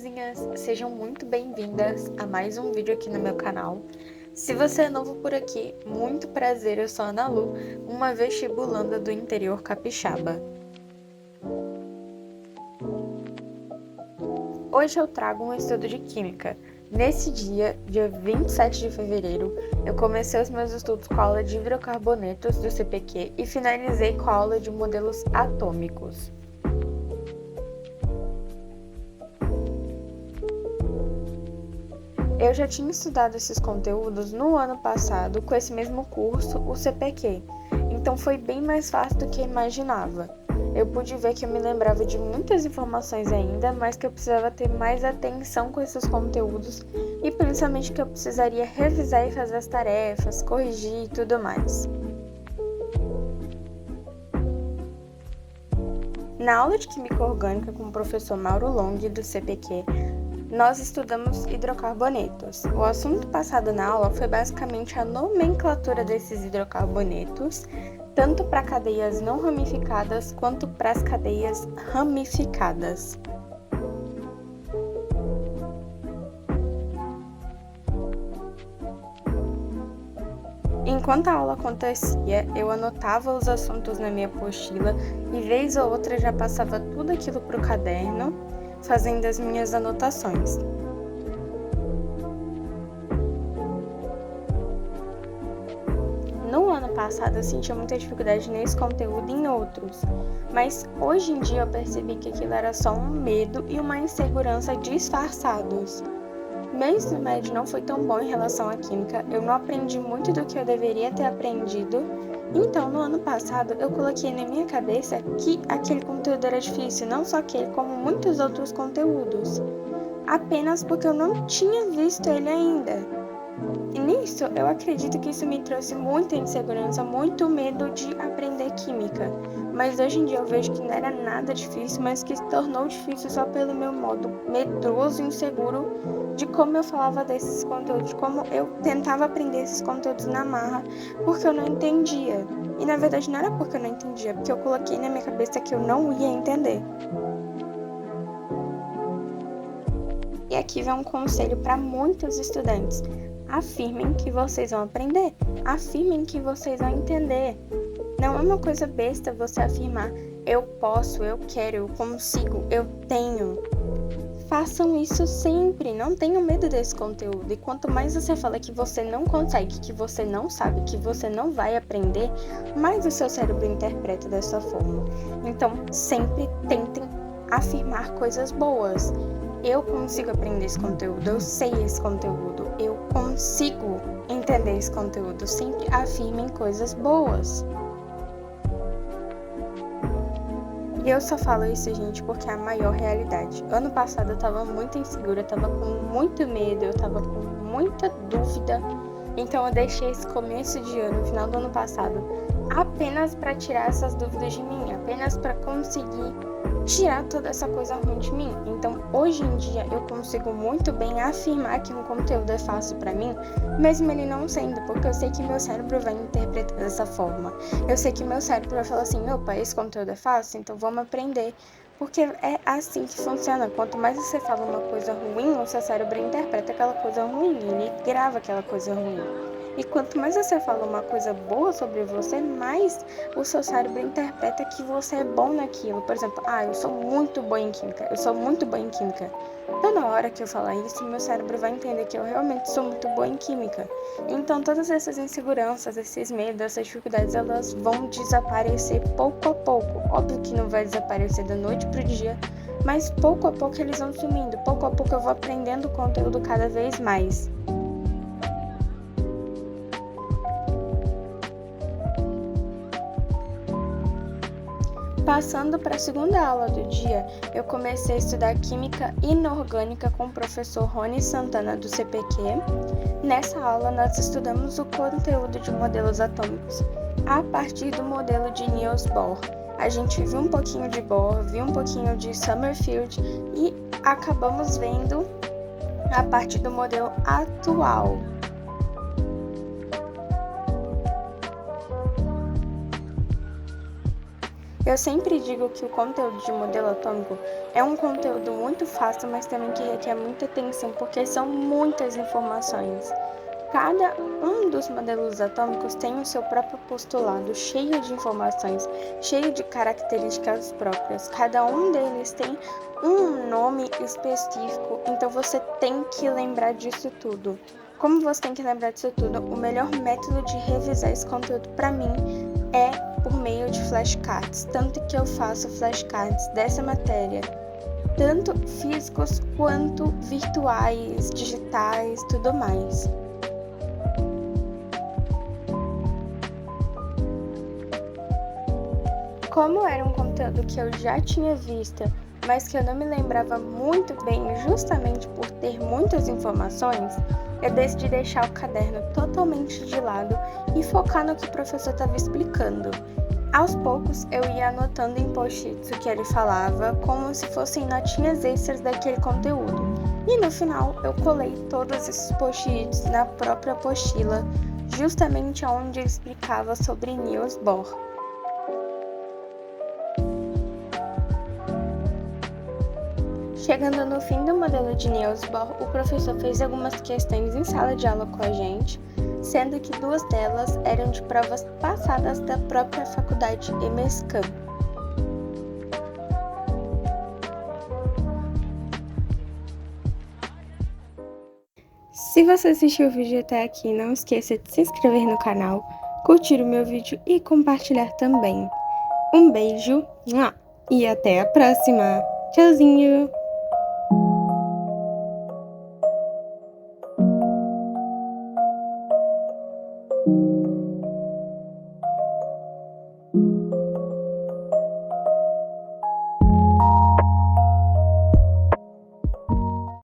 amorzinhas! Sejam muito bem-vindas a mais um vídeo aqui no meu canal. Se você é novo por aqui, muito prazer, eu sou a Ana Lu, uma vestibulanda do interior capixaba. Hoje eu trago um estudo de Química. Nesse dia 27 de fevereiro, eu comecei os meus estudos com a aula de hidrocarbonetos do CPQ e finalizei com a aula de modelos atômicos. Eu já tinha estudado esses conteúdos no ano passado com esse mesmo curso, o CPQ, então foi bem mais fácil do que eu imaginava. Eu pude ver que eu me lembrava de muitas informações ainda, mas que eu precisava ter mais atenção com esses conteúdos e principalmente que eu precisaria revisar e fazer as tarefas, corrigir e tudo mais. Na aula de Química Orgânica com o professor Mauro Long, do CPQ, nós estudamos hidrocarbonetos. O assunto passado na aula foi basicamente a nomenclatura desses hidrocarbonetos, tanto para cadeias não ramificadas quanto para as cadeias ramificadas. Enquanto a aula acontecia, eu anotava os assuntos na minha apostila e vez ou outra já passava tudo aquilo para o caderno, fazendo as minhas anotações. No ano passado eu sentia muita dificuldade nesse conteúdo e em outros, mas hoje em dia eu percebi que aquilo era só um medo e uma insegurança disfarçados. Meu ensino médio não foi tão bom em relação à química, eu não aprendi muito do que eu deveria ter aprendido, então no ano passado eu coloquei na minha cabeça que aquele conteúdo era difícil, não só aquele, como muitos outros conteúdos, apenas porque eu não tinha visto ele ainda. E nisso, eu acredito que isso me trouxe muita insegurança, muito medo de aprender química. Mas hoje em dia eu vejo que não era nada difícil, mas que se tornou difícil só pelo meu modo medroso e inseguro de como eu falava desses conteúdos, de como eu tentava aprender esses conteúdos na marra, porque eu não entendia. E na verdade não era porque eu não entendia, porque eu coloquei na minha cabeça que eu não ia entender. E aqui vem um conselho para muitos estudantes. Afirmem que vocês vão aprender, afirmem que vocês vão entender. Não é uma coisa besta você afirmar, eu posso, eu quero, eu consigo, eu tenho. Façam isso sempre, não tenham medo desse conteúdo. E quanto mais você fala que você não consegue, que você não sabe, que você não vai aprender, mais o seu cérebro interpreta dessa forma. Então, sempre tentem afirmar coisas boas. Eu consigo aprender esse conteúdo, eu sei esse conteúdo, eu consigo entender esse conteúdo. Sempre afirmem coisas boas. E eu só falo isso, gente, porque é a maior realidade. Ano passado eu tava muito insegura, eu tava com muito medo, eu tava com muita dúvida. Então eu deixei esse começo de ano, final do ano passado, apenas para tirar essas dúvidas de mim, apenas para conseguir tirar toda essa coisa ruim de mim. Então, hoje em dia, eu consigo muito bem afirmar que um conteúdo é fácil para mim, mesmo ele não sendo, porque eu sei que meu cérebro vai interpretar dessa forma. Eu sei que meu cérebro vai falar assim, opa, esse conteúdo é fácil, então vamos aprender. Porque é assim que funciona. Quanto mais você fala uma coisa ruim, o seu cérebro interpreta aquela coisa ruim, ele grava aquela coisa ruim. E quanto mais você fala uma coisa boa sobre você, mais o seu cérebro interpreta que você é bom naquilo. Por exemplo, eu sou muito boa em química, eu sou muito boa em química. Então, na hora que eu falar isso, meu cérebro vai entender que eu realmente sou muito boa em química. Então, todas essas inseguranças, esses medos, essas dificuldades, elas vão desaparecer pouco a pouco. Óbvio que não vai desaparecer da noite pro dia, mas pouco a pouco eles vão sumindo. Pouco a pouco eu vou aprendendo o conteúdo cada vez mais. Passando para a segunda aula do dia, eu comecei a estudar Química Inorgânica com o professor Rony Santana, do CPQ. Nessa aula, nós estudamos o conteúdo de modelos atômicos a partir do modelo de Niels Bohr. A gente viu um pouquinho de Bohr, viu um pouquinho de Sommerfeld e acabamos vendo a partir do modelo atual. Eu sempre digo que o conteúdo de modelo atômico é um conteúdo muito fácil, mas também que requer muita atenção, porque são muitas informações. Cada um dos modelos atômicos tem o seu próprio postulado, cheio de informações, cheio de características próprias. Cada um deles tem um nome específico, então você tem que lembrar disso tudo. Como você tem que lembrar disso tudo, o melhor método de revisar esse conteúdo para mim é por meio de flashcards, tanto que eu faço flashcards dessa matéria, tanto físicos quanto virtuais, digitais, tudo mais. Como era um conteúdo que eu já tinha visto, mas que eu não me lembrava muito bem, justamente por ter muitas informações, eu decidi deixar o caderno totalmente de lado e focar no que o professor estava explicando. Aos poucos, eu ia anotando em post-its o que ele falava, como se fossem notinhas extras daquele conteúdo. E no final, eu colei todos esses post-its na própria apostila, justamente onde ele explicava sobre Niels Bohr. Chegando no fim do modelo de Niels Bohr, o professor fez algumas questões em sala de aula com a gente, sendo que 2 delas eram de provas passadas da própria faculdade EMESCAM. Se você assistiu o vídeo até aqui, não esqueça de se inscrever no canal, curtir o meu vídeo e compartilhar também. Um beijo e até a próxima! Tchauzinho!